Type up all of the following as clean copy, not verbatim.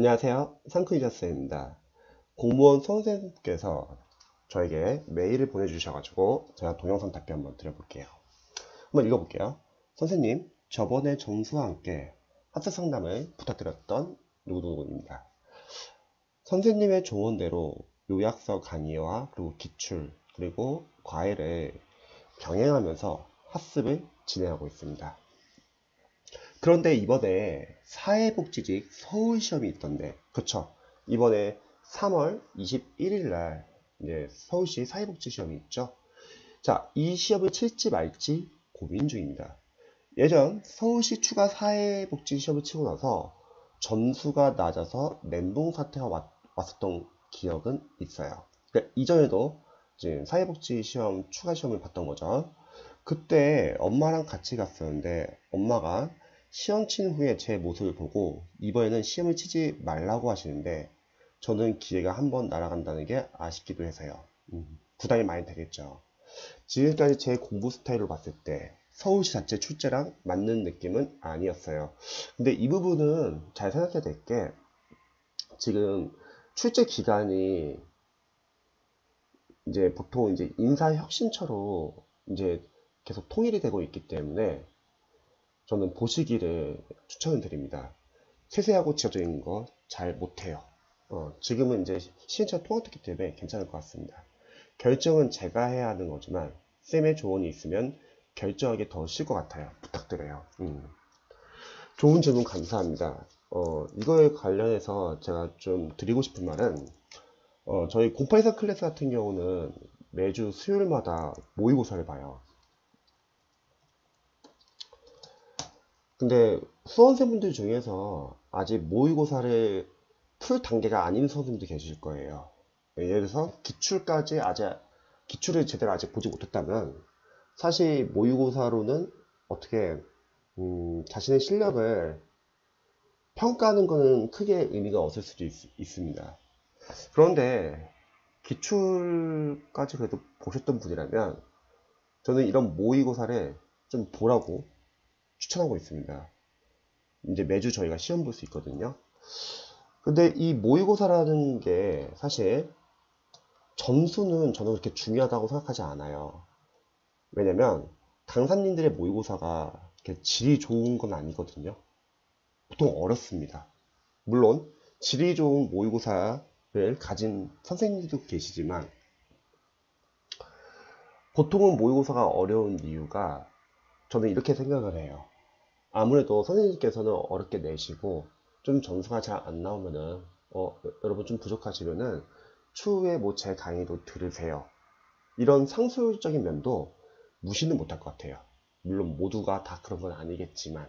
안녕하세요. 상크이자스입니다. 공무원 수험생님께서 저에게 메일을 보내주셔가지고 제가 동영상 답변 한번 드려볼게요. 한번 읽어볼게요. 선생님, 저번에 점수와 함께 학습 상담을 부탁드렸던 누구누구입니다. 선생님의 조언대로 요약서 강의와 그리고 기출 그리고 과외를 병행하면서 학습을 진행하고 있습니다. 그런데 이번에 사회복지직 서울시험이 있던데, 그쵸? 이번에 3월 21일 날 이제 서울시 사회복지 시험이 있죠. 자, 이 시험을 칠지 말지 고민 중입니다. 예전 서울시 추가 사회복지 시험을 치고 나서 점수가 낮아서 멘붕 사태가 왔었던 기억은 있어요. 그러니까 이전에도 이제 사회복지 시험 추가 시험을 봤던 거죠. 그때 엄마랑 같이 갔었는데 엄마가 시험 친 후에 제 모습을 보고 이번에는 시험을 치지 말라고 하시는데 저는 기회가 한 번 날아간다는 게 아쉽기도 해서요. 부담이 많이 되겠죠. 지금까지 제 공부 스타일로 봤을 때 서울시 자체 출제랑 맞는 느낌은 아니었어요. 근데 이 부분은 잘 생각해야 될 게 지금 출제 기간이 이제 보통 이제 인사혁신처로 이제 계속 통일이 되고 있기 때문에 저는 보시기를 추천을 드립니다. 세세하고 지적인 거 잘 못해요. 지금은 이제 시행착오 통합됐기 때문에 괜찮을 것 같습니다. 결정은 제가 해야 하는 거지만 쌤의 조언이 있으면 결정하기 더 쉬울 것 같아요. 부탁드려요. 좋은 질문 감사합니다. 이거에 관련해서 제가 좀 드리고 싶은 말은 저희 083 클래스 같은 경우는 매주 수요일마다 모의고사를 봐요. 근데 수험생분들 중에서 아직 모의고사를 풀 단계가 아닌 수험생도 계실 거예요. 예를 들어서 기출을 제대로 아직 보지 못했다면 사실 모의고사로는 어떻게 자신의 실력을 평가하는 것은 크게 의미가 없을 수도 있습니다. 그런데 기출까지 그래도 보셨던 분이라면 저는 이런 모의고사를 좀 보라고 추천하고 있습니다. 이제 매주 저희가 시험 볼 수 있거든요. 근데 이 모의고사라는 게 사실 점수는 저는 그렇게 중요하다고 생각하지 않아요. 왜냐면 강사님들의 모의고사가 이렇게 질이 좋은 건 아니거든요. 보통 어렵습니다. 물론 질이 좋은 모의고사를 가진 선생님들도 계시지만 보통은 모의고사가 어려운 이유가 저는 이렇게 생각을 해요. 아무래도 선생님께서는 어렵게 내시고 좀 점수가 잘 안 나오면은 여러분 좀 부족하시면은 추후에 뭐 제 강의도 들으세요. 이런 상술적인 면도 무시는 못할 것 같아요. 물론 모두가 다 그런 건 아니겠지만.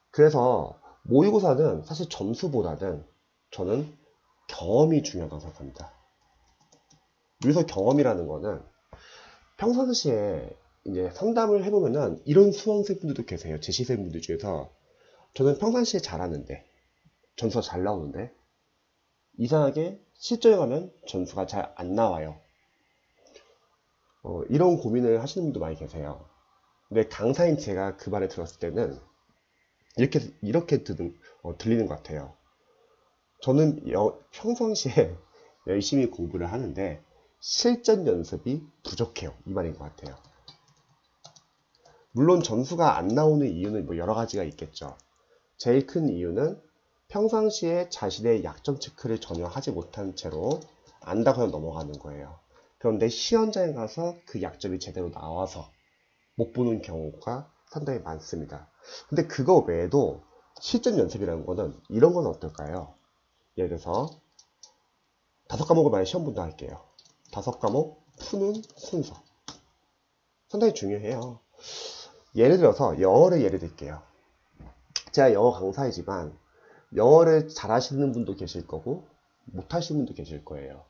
그래서 모의고사는 사실 점수보다는 저는 경험이 중요하다고 생각합니다. 여기서 경험이라는 거는 평상시에 이제 상담을 해보면은 이런 수험생분들도 계세요. 제 시생분들 중에서 저는 평상시에 잘하는데 점수가 잘 나오는데 이상하게 실전에 가면 점수가 잘 안 나와요. 이런 고민을 하시는 분도 많이 계세요. 근데 강사인 제가 그 말을 들었을 때는 이렇게 들리는 것 같아요. 저는 평상시에 열심히 공부를 하는데 실전 연습이 부족해요. 이 말인 것 같아요. 물론 점수가 안 나오는 이유는 뭐 여러 가지가 있겠죠. 제일 큰 이유는 평상시에 자신의 약점 체크를 전혀 하지 못한 채로 안다고 그냥 넘어가는 거예요. 그런데 시험장에 가서 그 약점이 제대로 나와서 못 보는 경우가 상당히 많습니다. 근데 그거 외에도 실전 연습이라는 거는 이런 건 어떨까요? 예를 들어서 5과목을 만약 시험 본다 할게요. 5과목 푸는 순서 상당히 중요해요. 예를 들어서 영어를 예를 들게요. 제가 영어 강사이지만 영어를 잘하시는 분도 계실 거고 못하시는 분도 계실 거예요.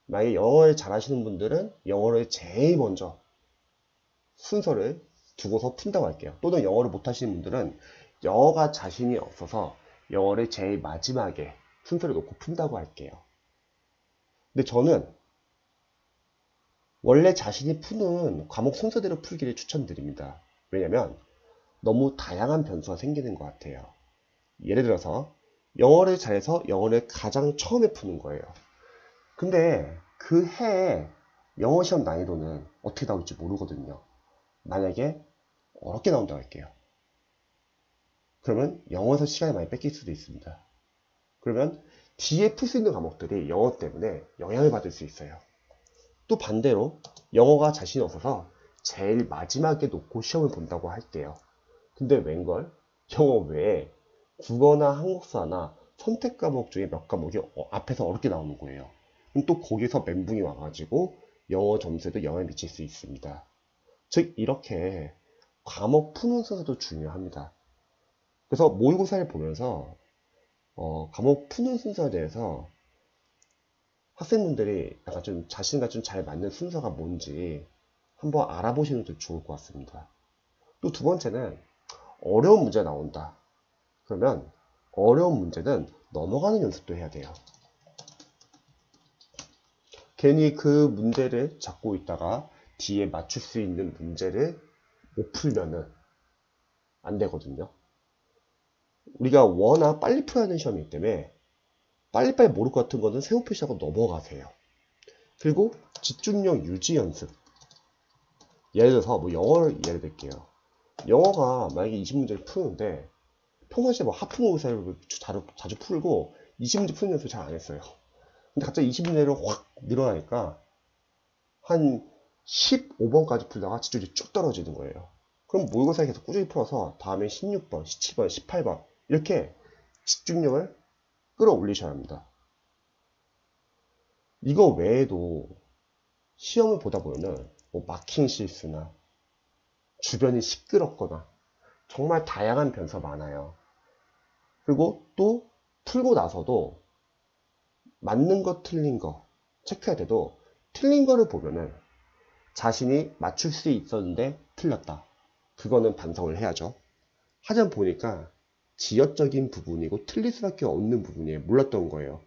만약에 영어를 잘하시는 분들은 영어를 제일 먼저 순서를 두고서 푼다고 할게요. 또는 영어를 못하시는 분들은 영어가 자신이 없어서 영어를 제일 마지막에 순서를 놓고 푼다고 할게요. 근데 저는 원래 자신이 푸는 과목 순서대로 풀기를 추천드립니다. 왜냐면 너무 다양한 변수가 생기는 것 같아요. 예를 들어서 영어를 잘해서 영어를 가장 처음에 푸는 거예요. 근데 그 해에 영어 시험 난이도는 어떻게 나올지 모르거든요. 만약에 어렵게 나온다고 할게요. 그러면 영어에서 시간이 많이 뺏길 수도 있습니다. 그러면 뒤에 풀 수 있는 과목들이 영어 때문에 영향을 받을 수 있어요. 또 반대로 영어가 자신이 없어서 제일 마지막에 놓고 시험을 본다고 할게요. 근데 웬걸? 영어 외에 국어나 한국사나 선택 과목 중에 몇 과목이 앞에서 어렵게 나오는 거예요. 그럼 또 거기서 멘붕이 와가지고 영어 점수에도 영향을 미칠 수 있습니다. 즉 이렇게 과목 푸는 순서도 중요합니다. 그래서 모의고사를 보면서 과목 푸는 순서에 대해서 학생분들이 약간 좀 자신과 좀 잘 맞는 순서가 뭔지 한번 알아보시는 것도 좋을 것 같습니다. 또 두 번째는 어려운 문제가 나온다. 그러면 어려운 문제는 넘어가는 연습도 해야 돼요. 괜히 그 문제를 잡고 있다가 뒤에 맞출 수 있는 문제를 못 풀면은 안 되거든요. 우리가 워낙 빨리 풀어야 하는 시험이기 때문에 빨리빨리 모를 것 같은 거는 세모 표시하고 넘어가세요. 그리고 집중력 유지 연습. 예를 들어서 뭐 영어를 예를 들게요. 영어가 만약에 20문제를 푸는데 평상시에 뭐 하프 모의사를 자주 풀고 20문제 푸는 연습을 잘 안 했어요. 근데 갑자기 20문제로 확 늘어나니까 한 15번까지 풀다가 집중력이 쭉 떨어지는 거예요. 그럼 모의고사에 계속 꾸준히 풀어서 다음에 16번, 17번, 18번 이렇게 집중력을 끌어올리셔야 합니다. 이거 외에도 시험을 보다 보면은 뭐 마킹 실수나 주변이 시끄럽거나 정말 다양한 변수가 많아요. 그리고 또 풀고 나서도 맞는 거 틀린 거 체크할 때도 틀린 거를 보면은 자신이 맞출 수 있었는데 틀렸다. 그거는 반성을 해야죠. 하지만 보니까 지역적인 부분이고 틀릴 수밖에 없는 부분이에요. 몰랐던 거예요.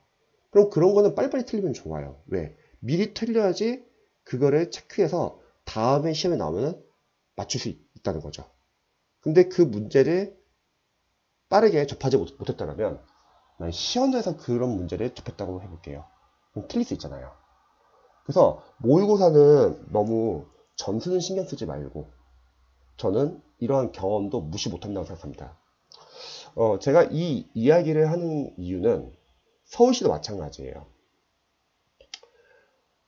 그럼 그런 거는 빨리빨리 틀리면 좋아요. 왜? 미리 틀려야지 그거를 체크해서 다음에 시험에 나오면 맞출 수 있다는 거죠. 근데 그 문제를 빠르게 접하지 못했다면 시험에서 그런 문제를 접했다고 해볼게요. 그럼 틀릴 수 있잖아요. 그래서 모의고사는 너무 점수는 신경 쓰지 말고 저는 이러한 경험도 무시 못한다고 생각합니다. 제가 이 이야기를 하는 이유는 서울시도 마찬가지예요.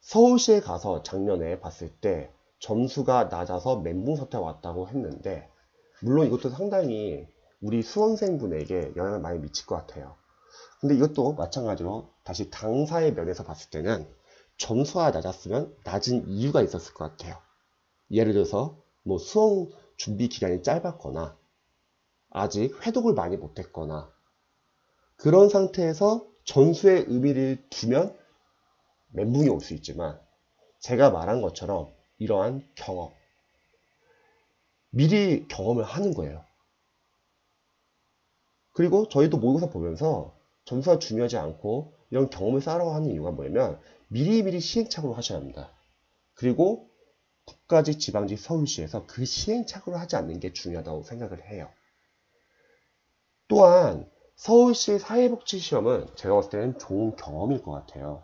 서울시에 가서 작년에 봤을 때 점수가 낮아서 멘붕 사태가 왔다고 했는데 물론 이것도 상당히 우리 수험생분에게 영향을 많이 미칠 것 같아요. 근데 이것도 마찬가지로 다시 당사의 면에서 봤을 때는 점수가 낮았으면 낮은 이유가 있었을 것 같아요. 예를 들어서 뭐 수험 준비 기간이 짧았거나 아직 회독을 많이 못했거나 그런 상태에서 점수의 의미를 두면 멘붕이 올 수 있지만 제가 말한 것처럼 이러한 경험 미리 경험을 하는 거예요. 그리고 저희도 모의고사 보면서 점수가 중요하지 않고 이런 경험을 쌓으라고 하는 이유가 뭐냐면 미리미리 시행착오를 하셔야 합니다. 그리고 국가직, 지방직, 서울시에서 그 시행착오를 하지 않는 게 중요하다고 생각을 해요. 또한 서울시 사회복지시험은 제가 봤을 때는 좋은 경험일 것 같아요.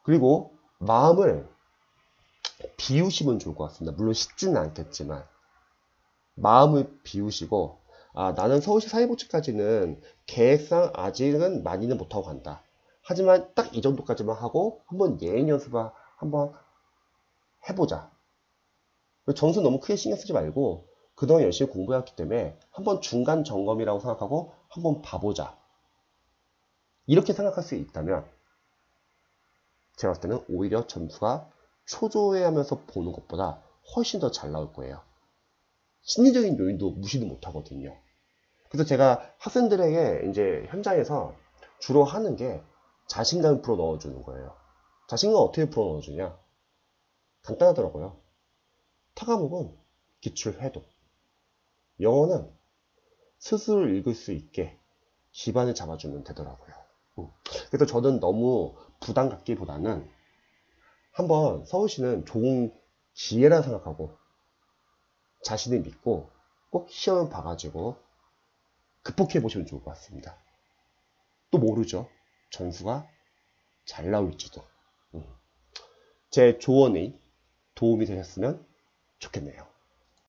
그리고 마음을 비우시면 좋을 것 같습니다. 물론 쉽지는 않겠지만 마음을 비우시고 나는 서울시 사회복지까지는 계획상 아직은 많이는 못하고 간다. 하지만 딱 이 정도까지만 하고 한번 예행 연습을 한번 해보자. 점수 너무 크게 신경 쓰지 말고 그동안 열심히 공부해왔기 때문에 한번 중간 점검이라고 생각하고 한번 봐보자. 이렇게 생각할 수 있다면 제가 봤을 때는 오히려 점수가 초조해하면서 보는 것보다 훨씬 더 잘 나올 거예요. 심리적인 요인도 무시도 못하거든요. 그래서 제가 학생들에게 이제 현장에서 주로 하는 게 자신감을 풀어 넣어주는 거예요. 자신감 어떻게 풀어 넣어주냐? 간단하더라고요. 타과목은 기출 회독. 영어는 스스로 읽을 수 있게 기반을 잡아주면 되더라고요. 그래서 저는 너무 부담 갖기보다는 한번 서울시는 좋은 기회라 생각하고 자신을 믿고 꼭 시험을 봐가지고 극복해 보시면 좋을 것 같습니다. 또 모르죠. 점수가 잘 나올지도. 제 조언이 도움이 되셨으면 좋겠네요.